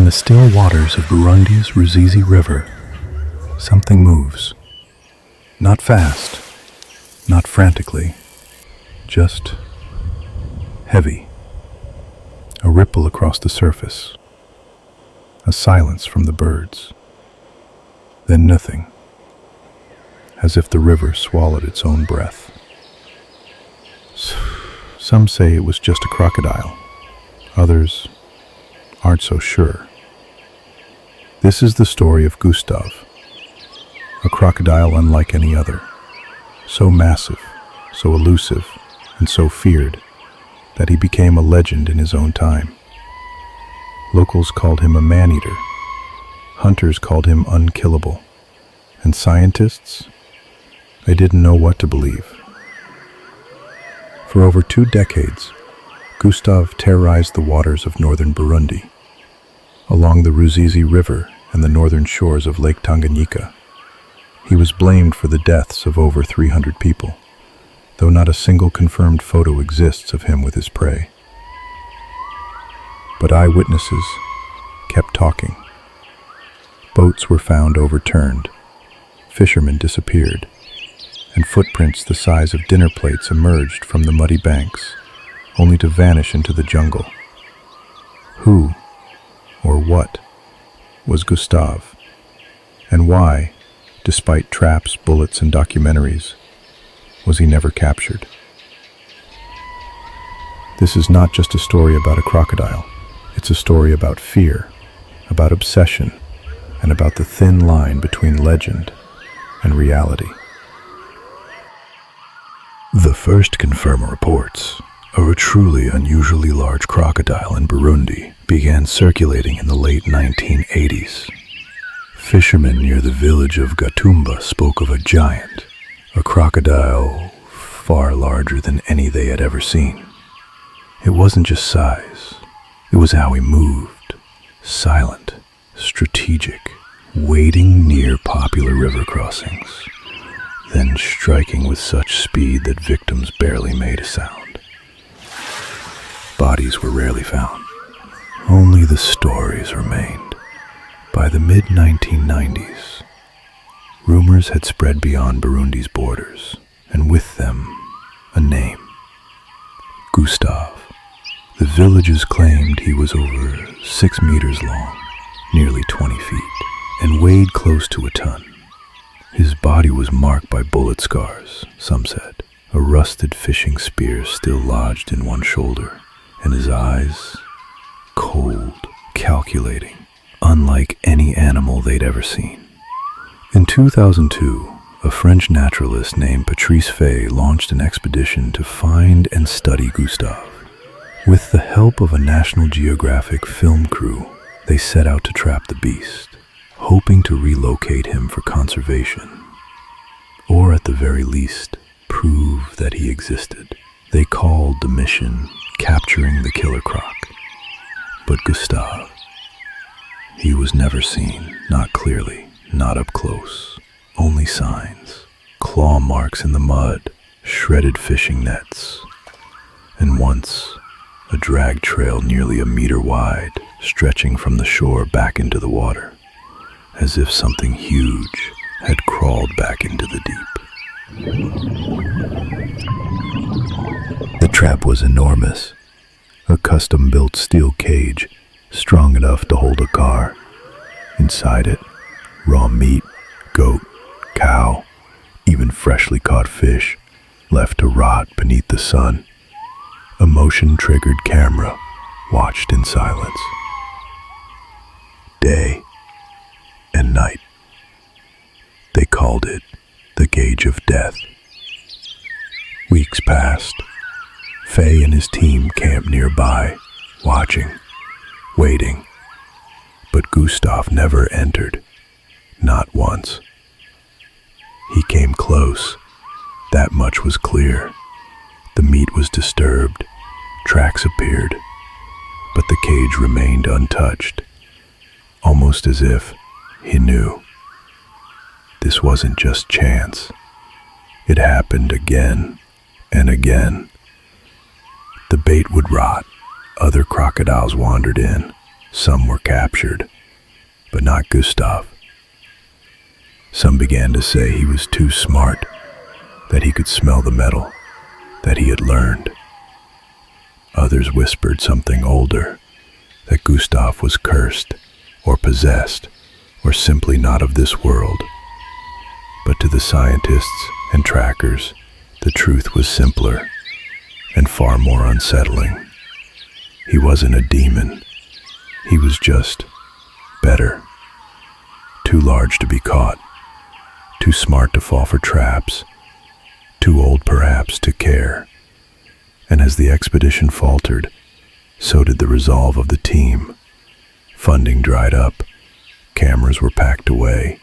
In the still waters of Burundi's Ruzizi River, something moves. Not fast, not frantically, just heavy. A ripple across the surface, a silence from the birds, then nothing, as if the river swallowed its own breath. Some say it was just a crocodile, others aren't so sure. This is the story of Gustave, a crocodile unlike any other, so massive, so elusive, and so feared that he became a legend in his own time. Locals called him a man-eater, hunters called him unkillable, and scientists, they didn't know what to believe. For over 2 decades, Gustave terrorized the waters of northern Burundi, along the Ruzizi River and the northern shores of Lake Tanganyika. He was blamed for the deaths of over 300 people, though not a single confirmed photo exists of him with his prey. But eyewitnesses kept talking. Boats were found overturned, fishermen disappeared, and footprints the size of dinner plates emerged from the muddy banks, only to vanish into the jungle. Who, or what, was Gustave? And why, despite traps, bullets, and documentaries, was he never captured? This is not just a story about a crocodile. It's a story about fear, about obsession, and about the thin line between legend and reality. The first confirmed reports of a truly unusually large crocodile in Burundi began circulating in the late 1980s. Fishermen near the village of Gatumba spoke of a giant, a crocodile far larger than any they had ever seen. It wasn't just size, it was how he moved, silent, strategic, wading near popular river crossings, then striking with such speed that victims barely made a sound. Bodies were rarely found. Only the stories remained. By the mid-1990s, rumors had spread beyond Burundi's borders, and with them, a name. Gustave. The villagers claimed he was over 6 meters long, nearly 20 feet, and weighed close to a ton. His body was marked by bullet scars, some said, a rusted fishing spear still lodged in one shoulder, and his eyes, cold, calculating, unlike any animal they'd ever seen. In 2002, a French naturalist named Patrice Fay launched an expedition to find and study Gustave. With the help of a National Geographic film crew, they set out to trap the beast, hoping to relocate him for conservation, or at the very least, prove that he existed. They called the mission Capturing the Killer Croc. But Gustave, he was never seen, not clearly, not up close. Only signs, claw marks in the mud, shredded fishing nets, and once, a drag trail nearly a meter wide, stretching from the shore back into the water, as if something huge had crawled back into the deep. The trap was enormous, a custom-built steel cage strong enough to hold a car. Inside it, raw meat, goat, cow, even freshly caught fish, left to rot beneath the sun. A motion-triggered camera watched in silence. Day and night. They called it the Gauge of Death. Weeks passed. Fay and his team camped nearby, watching, waiting. But Gustave never entered, not once. He came close, that much was clear. The meat was disturbed, tracks appeared, but the cage remained untouched, almost as if he knew. This wasn't just chance. It happened again and again. The bait would rot, other crocodiles wandered in, Some were captured, but not Gustave. Some began to say he was too smart, that he could smell the metal, that he had learned. Others whispered something older, that Gustave was cursed, or possessed, or simply not of this world. But to the scientists and trackers, the truth was simpler and far more unsettling. He wasn't a demon. He was just better. Too large to be caught, too smart to fall for traps, too old perhaps to care. And as the expedition faltered, so did the resolve of the team. Funding dried up, cameras were packed away,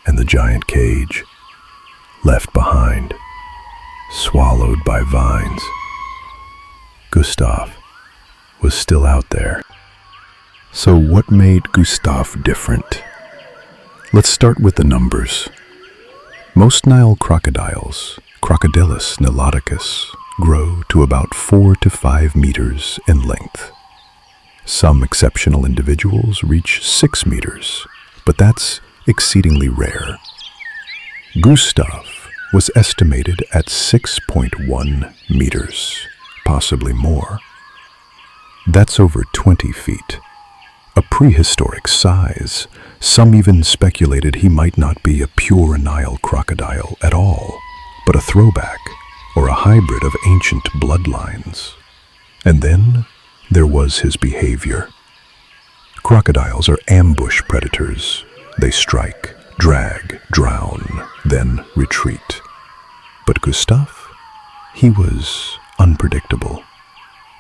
and the giant cage, left behind, swallowed by vines. Gustave was still out there. So what made Gustave different? Let's start with the numbers. Most Nile crocodiles, Crocodilus niloticus, grow to about 4 to 5 meters in length. Some exceptional individuals reach 6 meters, but that's exceedingly rare. Gustave was estimated at 6.1 meters, possibly more. That's over 20 feet. A prehistoric size. Some even speculated he might not be a pure Nile crocodile at all, but a throwback or a hybrid of ancient bloodlines. And then there was his behavior. Crocodiles are ambush predators. They strike, drag, drown, then retreat. But Gustave? He was unpredictable.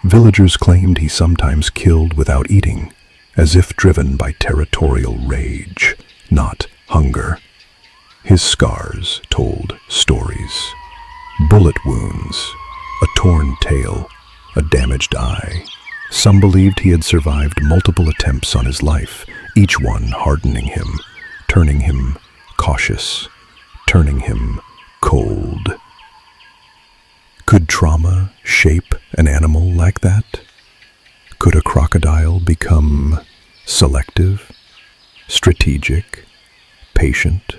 Villagers claimed he sometimes killed without eating, as if driven by territorial rage, not hunger. His scars told stories. Bullet wounds, a torn tail, a damaged eye. Some believed he had survived multiple attempts on his life, each one hardening him, turning him cautious, turning him cold. Could trauma shape an animal like that? Could a crocodile become selective, strategic, patient?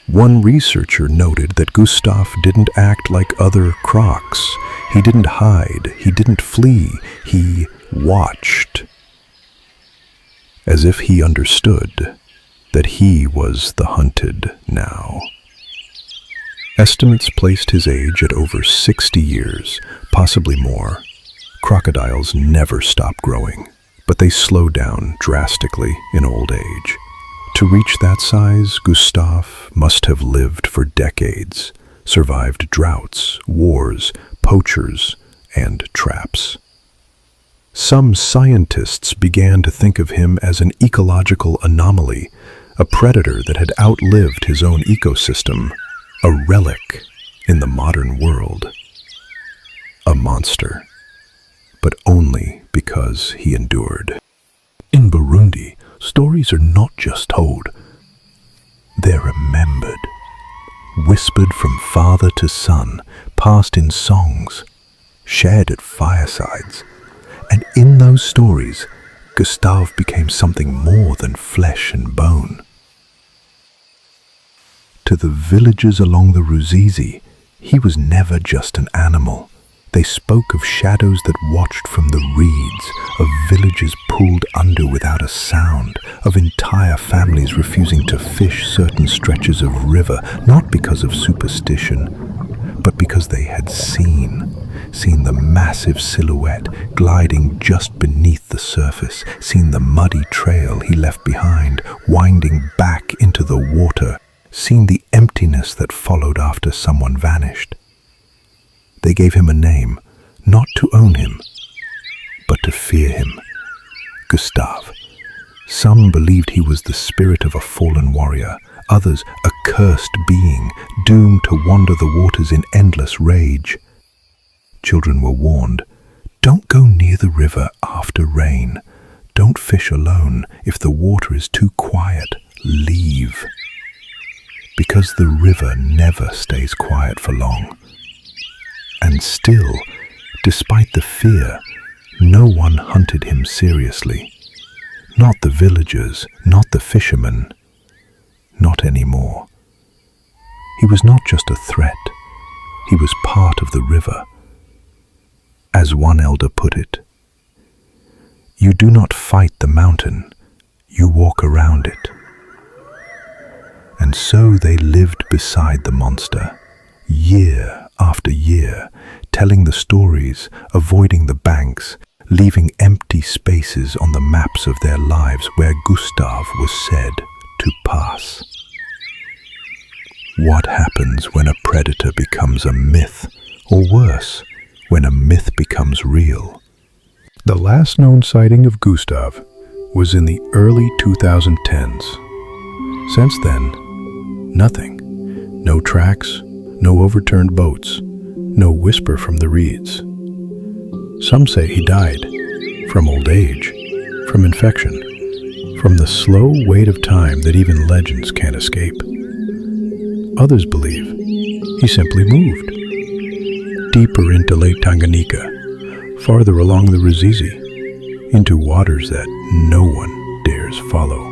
One researcher noted that Gustave didn't act like other crocs. He didn't hide, he didn't flee, he watched. As if he understood that he was the hunted now. Estimates placed his age at over 60 years, possibly more. Crocodiles never stop growing, but they slow down drastically in old age. To reach that size, Gustave must have lived for decades, survived droughts, wars, poachers, and traps. Some scientists began to think of him as an ecological anomaly, a predator that had outlived his own ecosystem, a relic in the modern world. A monster, but only because he endured. In Burundi, stories are not just told, they're remembered, whispered from father to son, passed in songs, shared at firesides. And in those stories, Gustave became something more than flesh and bone. To the villagers along the Ruzizi, he was never just an animal. They spoke of shadows that watched from the reeds, of villages pulled under without a sound, of entire families refusing to fish certain stretches of river, not because of superstition, but because they had seen the massive silhouette gliding just beneath the surface, seen the muddy trail he left behind, winding back into the water, seen the emptiness that followed after someone vanished. They gave him a name, not to own him, but to fear him. Gustave. Some believed he was the spirit of a fallen warrior, others a cursed being, doomed to wander the waters in endless rage. Children were warned, don't go near the river after rain. Don't fish alone. If the water is too quiet, leave. Because the river never stays quiet for long. And still, despite the fear, no one hunted him seriously. Not the villagers, not the fishermen, not anymore. He was not just a threat, he was part of the river. As one elder put it, "You do not fight the mountain, you walk around it." And so they lived beside the monster, year after year, telling the stories, avoiding the banks, leaving empty spaces on the maps of their lives where Gustave was said to pass. What happens when a predator becomes a myth, or worse, when a myth becomes real? The last known sighting of Gustave was in the early 2010s. Since then, nothing. No tracks, no overturned boats, no whisper from the reeds. Some say he died from old age, from infection, from the slow weight of time that even legends can't escape. Others believe he simply moved deeper into Lake Tanganyika, farther along the Ruzizi, into waters that no one dares follow.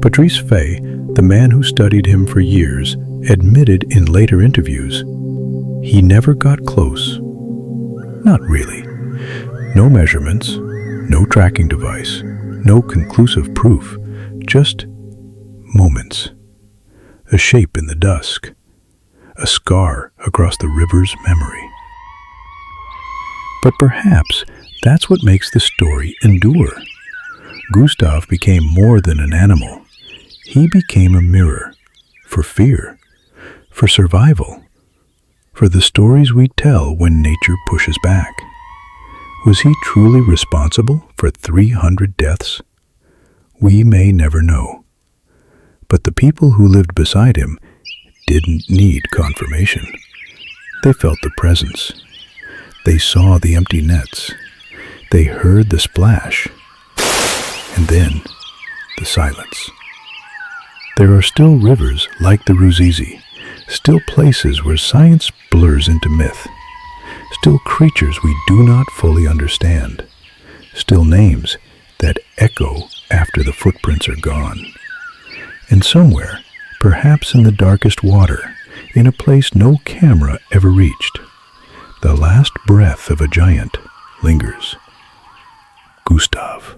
Patrice Fay, the man who studied him for years, admitted in later interviews he never got close. Not really. No measurements, no tracking device, no conclusive proof, just moments. A shape in the dusk, a scar across the river's memory. But perhaps that's what makes the story endure. Gustave became more than an animal. He became a mirror for fear, for survival, for the stories we tell when nature pushes back. Was he truly responsible for 300 deaths? We may never know. But the people who lived beside him didn't need confirmation. They felt the presence. They saw the empty nets. They heard the splash. And then, the silence. There are still rivers like the Ruzizi, still places where science blurs into myth, still creatures we do not fully understand, still names that echo after the footprints are gone. And somewhere, perhaps in the darkest water, in a place no camera ever reached, the last breath of a giant lingers. Gustave.